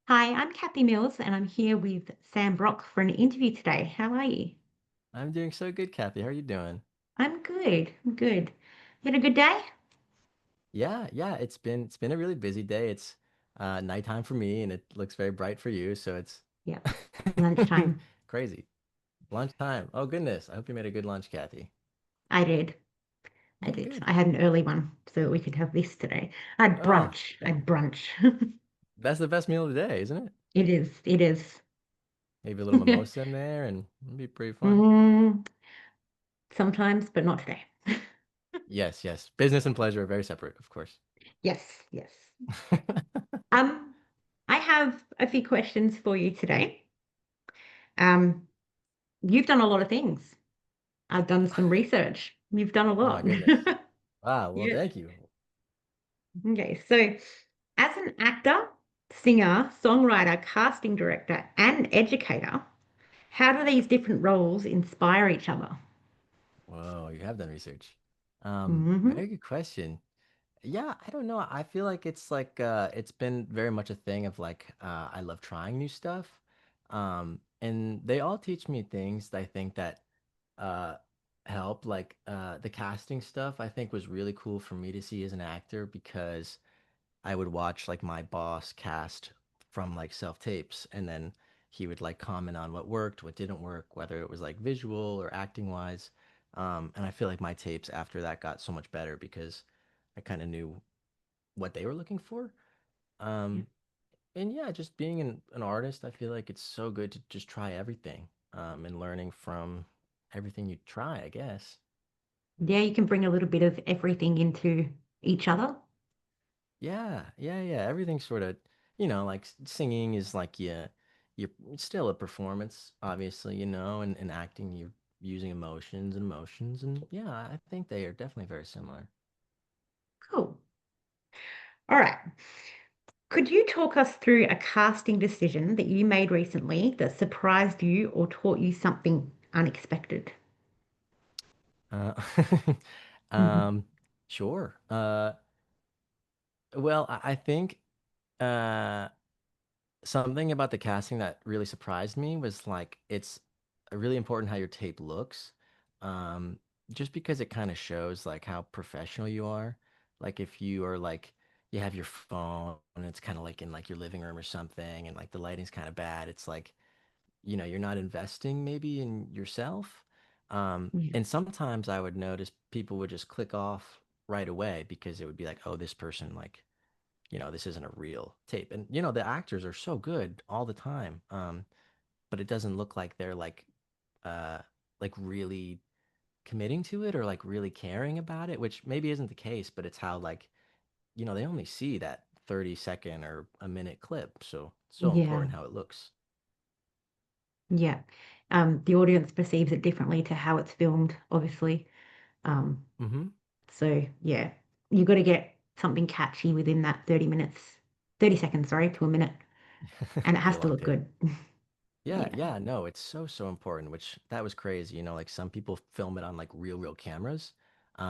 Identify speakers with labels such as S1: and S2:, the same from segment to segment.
S1: Hi, I'm Kathy Mills and I'm here with Sam Brock for an interview today. How are you?
S2: I'm doing so good, Kathy. How are you doing?
S1: I'm good. I'm good. You had a good day?
S2: Yeah, it's been a really busy day. It's nighttime for me and it looks very bright for you, so it's
S1: Yeah. Lunchtime.
S2: crazy. Lunchtime. Oh goodness. I hope you made a good lunch, Kathy.
S1: I did. I
S2: Oh,
S1: did.
S2: good.
S1: I had an early one so that we could have this today. I had
S2: Oh,
S1: brunch. I had brunch.
S2: that's the best meal of the day, isn't it?
S1: It is. It is.
S2: Maybe a little mimosa in there and it'll be pretty fun.
S1: Mm, sometimes, but not today.
S2: Yes, yes. Business and pleasure are very separate, of course.
S1: Yes, yes. Um, I have a few questions for you today. Um, you've done a lot of things. I've done some research. You've done a
S2: Oh my
S1: lot.
S2: goodness. Wow, well,
S1: Yeah.
S2: thank you.
S1: Okay, so as an actor, singer, songwriter, casting director, and educator, how do these different roles inspire each other?
S2: Whoa, you have done research.
S1: Hmm.
S2: Very good question. Yeah, I don't know. I feel like it's been very much a thing of I love trying new stuff. And they all teach me things that I think that uh help. The casting stuff I think was really cool for me to see as an actor because I would watch like my boss cast from like self-tapes and then he would like comment on what worked, what didn't work, whether it was like visual or acting wise. And I feel like my tapes after that got so much better because I kind of knew what they were looking for.
S1: Yeah.
S2: Um, and yeah, just being an artist, I feel like it's so good to just try everything, and learning from everything you try, I guess.
S1: Yeah, you can bring a little bit of everything into each other.
S2: Yeah. Everything sort of, like singing is like, yeah, it's still a performance, obviously, and acting, you're using emotions. And yeah, I think they are definitely very similar.
S1: Cool. All right. Could you talk us through a casting decision that you made recently that surprised you or taught you something unexpected?
S2: Uh,
S1: Mhm.
S2: um, sure. Well, I think, uh, something about the casting that really surprised me was like it's really important how your tape looks. Um, just because it kind of shows like how professional you are. Like if you are like you have your phone and it's kind of like in like your living room or something and like the lighting's kind of bad, it's like, you're not investing maybe in yourself.
S1: Yeah.
S2: And sometimes I would notice people would just click off right away because it would be like, oh, this person like, this isn't a real tape. And the actors are so good all the time. But it doesn't look like they're uh like really committing to it or like really caring about it, which maybe isn't the case, but it's how like, they only see that 30-second or a minute clip. So it's so
S1: Yeah.
S2: important how it looks.
S1: Yeah. The audience perceives it differently to how it's filmed, obviously. Um,
S2: Mm-hmm.
S1: so yeah, you got to get something catchy within that 30 minutes, 30 seconds, sorry, to a minute. And it
S2: Be
S1: has
S2: a
S1: to
S2: long
S1: look
S2: tape.
S1: good.
S2: Yeah,
S1: Yeah.
S2: yeah, no, it's so important, which that was crazy. Like some people film it on like real cameras,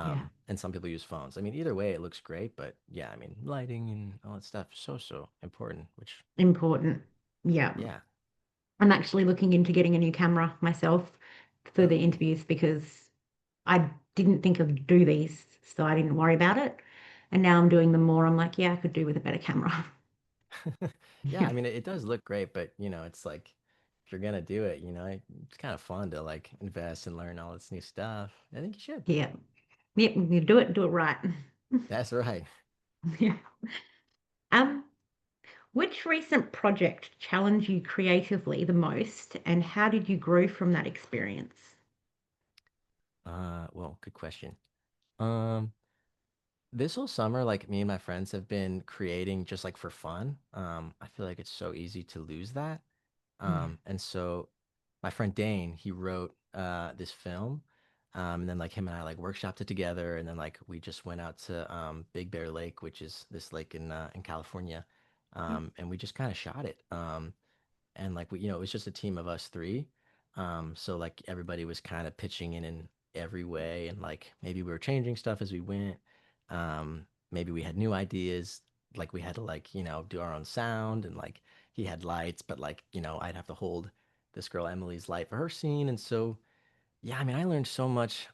S1: Yeah.
S2: and some people use phones. I mean, either way, it looks great, but yeah, I mean, lighting and all that stuff is so important, which,
S1: Important. Yeah.
S2: yeah.
S1: I'm actually looking into getting a new camera myself for the
S2: Oh.
S1: interviews because I didn't think of do these, so I didn't worry about it. And now I'm doing them more. I'm like, yeah, I could do with a better camera.
S2: Yeah, I mean, it does look great, but it's like if you're gonna do it, it's kind of fun to like invest and learn all this new stuff. I think you should.
S1: Yeah. Yep, you do it right.
S2: That's right.
S1: Yeah. Um, which recent project challenged you creatively the most, and how did you grow from that experience?
S2: Well, good question. Um, this whole summer, like me and my friends have been creating just like for fun. I feel like it's so easy to lose that.
S1: Yeah.
S2: And so my friend Dane, he wrote this film. And then like him and I like workshopped it together and then like we just went out to Big Bear Lake, which is this lake in California.
S1: Yep.
S2: And we just kind of shot it. And like we, it was just a team of us three. So like everybody was kind of pitching in every way and like maybe we were changing stuff as we went. Maybe we had new ideas. like we had to like, do our own sound and like he had lights, but like, I'd have to hold this girl Emily's light for her scene. And so, yeah, I mean, I learned so much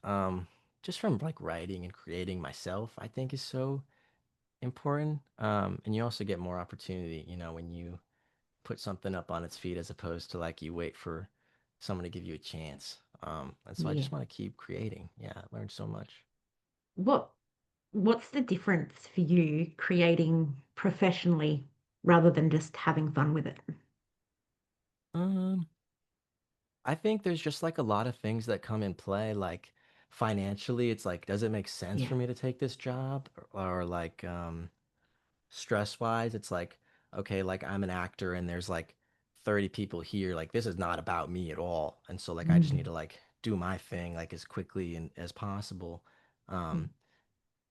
S2: just from like writing and creating myself, I think is so important. And you also get more opportunity, when you put something up on its feet as opposed to like you wait for someone to give you a chance. And so I
S1: Yeah.
S2: just want to keep creating. Yeah, I learned so much.
S1: What what's the difference for you creating professionally rather than just having fun with it?
S2: Um, I think there's just like a lot of things that come in play. Like financially, it's like, does it make sense
S1: Yeah.
S2: for me to take this job? Or like stress wise, it's like, okay, like I'm an actor and there's like 30 people here. Like this is not about me at all. And so like I just need
S1: Mm.
S2: to like do my thing like as quickly and as possible. Um,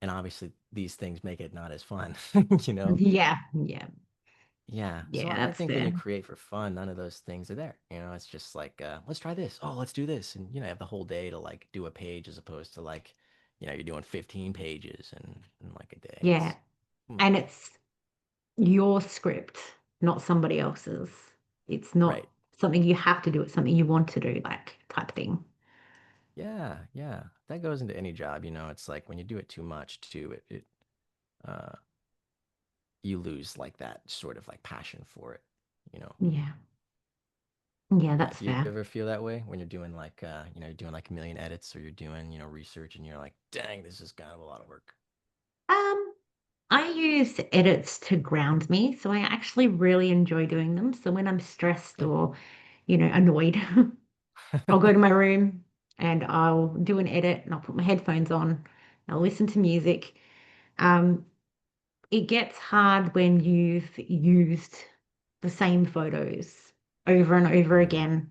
S2: and obviously these things make it not as fun, you know?
S1: Yeah, yeah,
S2: Yeah. So
S1: yeah,
S2: I
S1: that's
S2: think when you
S1: fair.
S2: create for fun, none of those things are there. It's just like, let's try this. Oh, let's do this. And, you have the whole day to like do a page as opposed to like, you're doing 15 pages in like a day.
S1: Yeah.
S2: It's much
S1: And
S2: better.
S1: it's your script, not somebody else's. It's
S2: Right.
S1: not something you have to do, it's something you want to do, like type thing.
S2: Yeah. Yeah. That goes into any job, it's like when you do it too much too, uh, you lose like that sort of like passion for it, you know?
S1: Yeah. Yeah,
S2: Yeah.
S1: that's
S2: Do you
S1: fair.
S2: ever feel that way when you're doing like, you're doing like a million edits or you're doing, research and you're like, dang, this is kind of a lot of work.
S1: Um, I use edits to ground me, so I actually really enjoy doing them. So when I'm stressed
S2: Good.
S1: or, annoyed, I'll go to my room and I'll do an edit and I'll put my headphones on. I'll listen to music. Um, it gets hard when you've used the same photos over and over
S2: Mm,
S1: again.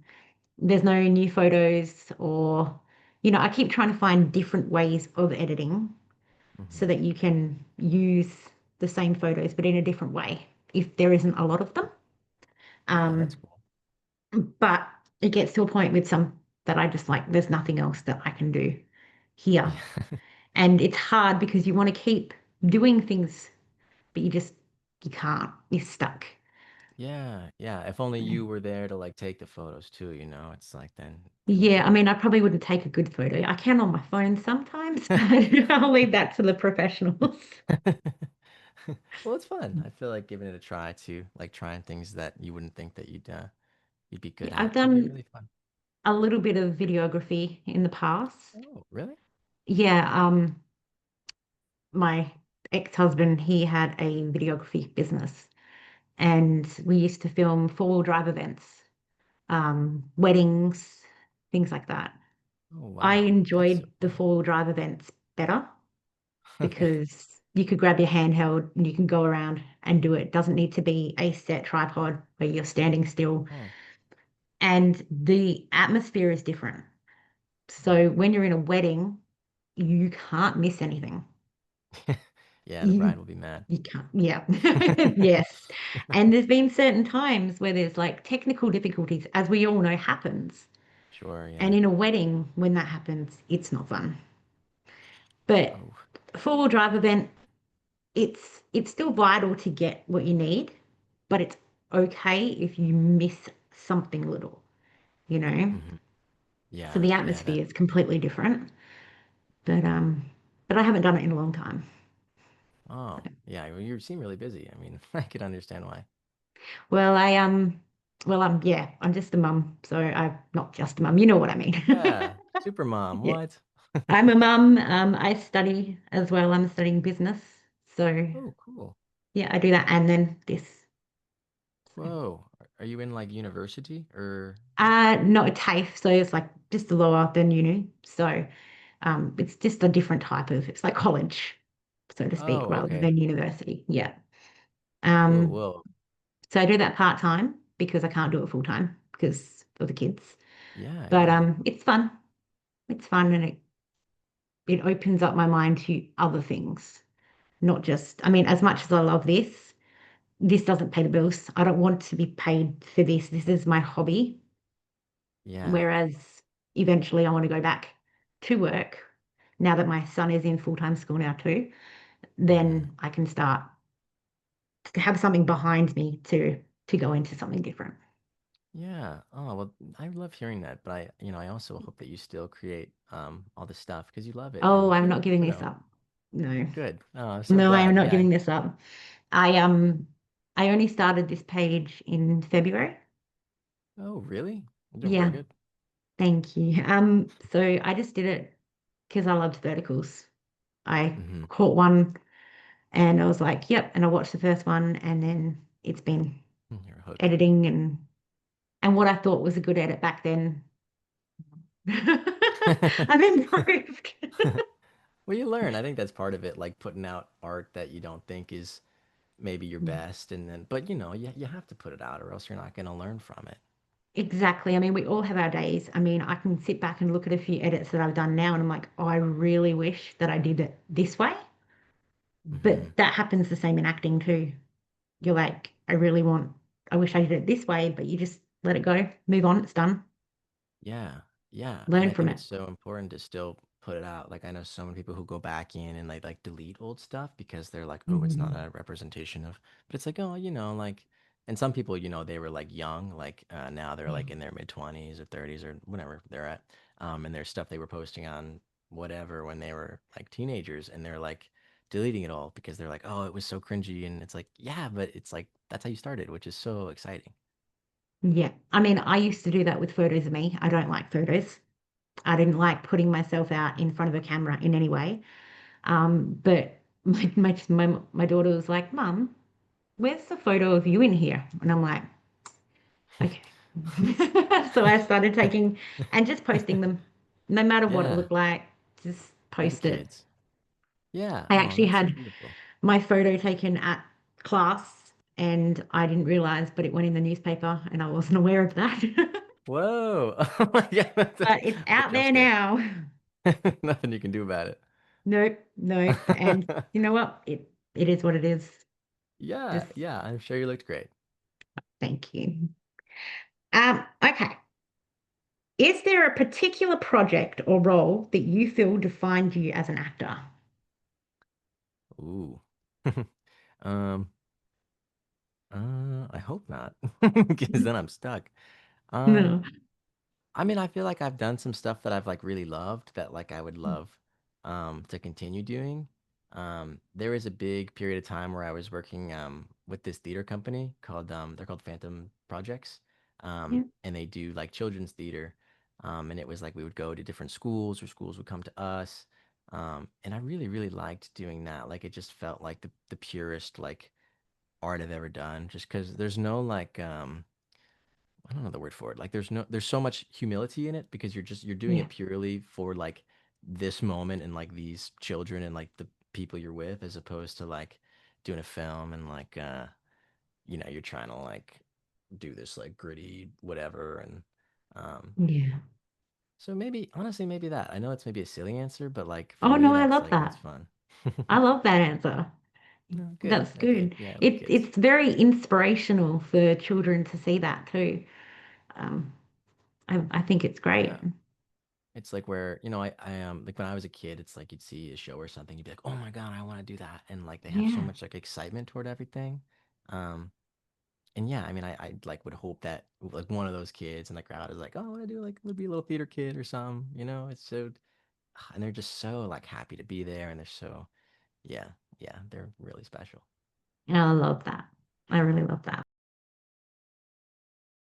S1: There's no new photos, or, I keep trying to find different ways of editing so
S2: mhm.
S1: that you can use the same photos, but in a different way if there isn't a lot of them.
S2: Yeah, that's
S1: Um,
S2: cool.
S1: but it gets to a point with some that I just like, there's nothing else that I can do here.
S2: Yeah.
S1: And it's hard because you want to keep doing things, but you can't. You're stuck.
S2: Yeah, yeah. If only you were there to like take the photos too, it's like then it would
S1: Yeah, I
S2: be
S1: mean, I probably wouldn't take a good photo. I can on my phone sometimes, but I'll leave that to the professionals.
S2: Well, it's fun. I feel like giving it a try too, like trying things that you wouldn't think that you'd be good
S1: Yeah, I've
S2: at. It'd be
S1: done
S2: really fun.
S1: a little bit of videography in the past.
S2: Oh, really?
S1: Yeah, my ex-husband, he had a videography business, and we used to film four-wheel drive events, weddings, things like that.
S2: Oh,
S1: I
S2: wow. That's so
S1: enjoyed the
S2: fun.
S1: four-wheel drive events better because you could grab your handheld and you can go around and do it. It doesn't need to be a set tripod where you're standing still.
S2: Oh,
S1: And the atmosphere is different.
S2: right.
S1: So when you're in a wedding, you can't miss anything.
S2: Yeah, the bride
S1: You
S2: will be mad.
S1: you can't, yeah. Yes. And there's been certain times where there's like technical difficulties, as we all know happens.
S2: Sure,
S1: And
S2: yeah.
S1: in a wedding, when that happens, it's not fun. But
S2: Oh,
S1: a four-wheel drive event, it's still vital to get what you need, but it's okay if you miss something little, you know?
S2: hmm.
S1: So
S2: Yeah,
S1: the
S2: yeah, that.
S1: atmosphere is completely different. But but I haven't done it in a long time.
S2: Oh, yeah. Well, you seem really busy. I mean, I could understand why.
S1: Well, yeah, I'm just a mum, so I'm not just a mum. You know what I mean?
S2: Yeah, super mom.
S1: Yeah,
S2: What?
S1: I'm a mum. I study as well. I'm studying business, so
S2: Oh, cool.
S1: yeah, I do that and then this. So,
S2: Whoa. Are you in like university or?
S1: not a TAFE, so it's like just lower than uni. So, it's just a different type of. It's like college, so to speak,
S2: Oh,
S1: rather
S2: okay.
S1: than university. Yeah.
S2: Whoa,
S1: Um,
S2: whoa.
S1: so I do that part time because I can't do it full time because of the kids.
S2: Yeah,
S1: But
S2: yeah.
S1: it's fun. It's fun and it opens up my mind to other things, not just, I mean, as much as I love this doesn't pay the bills. I don't want to be paid for this. This is my hobby.
S2: Yeah.
S1: Whereas eventually I want to go back to work now that my son is in full-time school now too,
S2: Hmm.
S1: then I can start. have something behind me to go into something different.
S2: Yeah. Oh, well, I love hearing that, but I also hope that you still create all this stuff because you love it
S1: Oh,
S2: and
S1: I'm not giving
S2: you
S1: this
S2: know,
S1: up. No.
S2: good. Oh, I'm so
S1: No, I am
S2: glad.
S1: not
S2: Yeah.
S1: giving this up. I only started this page in February.
S2: Oh, really? You're doing pretty
S1: Yeah,
S2: good.
S1: thank you. So I just did it because I loved verticals. I
S2: Mm-hmm.
S1: caught one and I was like, yep, and I watched the first one and then it's been
S2: You're hooked.
S1: editing and what I thought was a good edit back then. I've improved.
S2: Well, you learn. I think that's part of it, like putting out art that you don't think is maybe your
S1: Yeah.
S2: best, and then, but you have to put it out, or else you're not going to learn from it.
S1: Exactly. I mean, we all have our days. I mean, I can sit back and look at a few edits that I've done now, and I'm like, oh, I really wish that I did it this way.
S2: Hmm.
S1: But that happens the same in acting too. You're like, I wish I did it this way, but you just let it go, move on, it's done,
S2: Yeah, yeah, and
S1: learn
S2: I
S1: from
S2: think
S1: it.
S2: it's so important to still put it out. Like I know so many people who go back in and like delete old stuff because they're like, oh, it's not
S1: Mhm.
S2: a representation of. But it's like, oh, like, and some people, they were like young, like now they're
S1: Yeah.
S2: like in their mid 20s or 30s or whatever they're at, and there's stuff they were posting on whatever when they were like teenagers, and they're like deleting it all because they're like, oh, it was so cringy, and it's like, yeah, but it's like that's how you started, which is so exciting.
S1: Yeah. I mean, I used to do that with photos of me. I don't like photos. I didn't like putting myself out in front of a camera in any way. But my daughter was like, Mum, where's the photo of you in here? And I'm like, okay. So I started taking and just posting them, no matter what it
S2: Yeah,
S1: looked like, just
S2: for the
S1: post it.
S2: kids. Yeah.
S1: I
S2: Oh,
S1: actually
S2: that's so
S1: had
S2: beautiful.
S1: my photo taken at class and I didn't realize, but it went in the newspaper and I wasn't aware of that.
S2: Whoa. Oh my God. That's
S1: But it's
S2: a
S1: out
S2: jump
S1: there
S2: scare.
S1: now.
S2: Nothing you can do about
S1: Nope, nope. And
S2: it.
S1: you know what? It is what it is.
S2: Yeah,
S1: Just
S2: yeah, I'm sure you looked great.
S1: thank you. Okay. Is there a particular project or role that you feel defined you as an actor?
S2: Ooh. Um, I hope not, because then I'm stuck. Um,
S1: No.
S2: I mean, I feel like I've done some stuff that I've like really loved that like I would love to continue doing. There was a big period of time where I was working with this theater company called they're called Phantom Projects.
S1: Yeah.
S2: And they do like children's theater. And it was like we would go to different schools or schools would come to us. And I really, really liked doing that. Like it just felt like the purest like art I've ever done, just because there's no like I don't know the word for it. Like there's so much humility in it because you're doing
S1: Yeah.
S2: it purely for like this moment and like these children and like the people you're with, as opposed to like doing a film and like you're trying to like do this like gritty whatever. And um
S1: Yeah.
S2: so maybe honestly maybe that. I know it's maybe a silly answer, but like for
S1: Oh
S2: me
S1: no, I
S2: that's
S1: love
S2: like what's
S1: that.
S2: fun.
S1: I love that answer.
S2: No, good.
S1: That's
S2: Okay.
S1: good.
S2: Yeah, I love kids.
S1: It's very inspirational for children to see that too. Um, I think it's great.
S2: Yeah. It's like where, like when I was a kid, it's like you'd see a show or something, you'd be like, "Oh my God, I want to do that." And like they have so
S1: Yeah.
S2: much like excitement toward everything. Um, and yeah, I mean, I like would hope that like one of those kids in the crowd is like, "Oh, I want to do like would be a little theater kid or something." It's so and they're just so like happy to be there and they're so yeah, yeah, they're really special.
S1: And I love that. I really love that.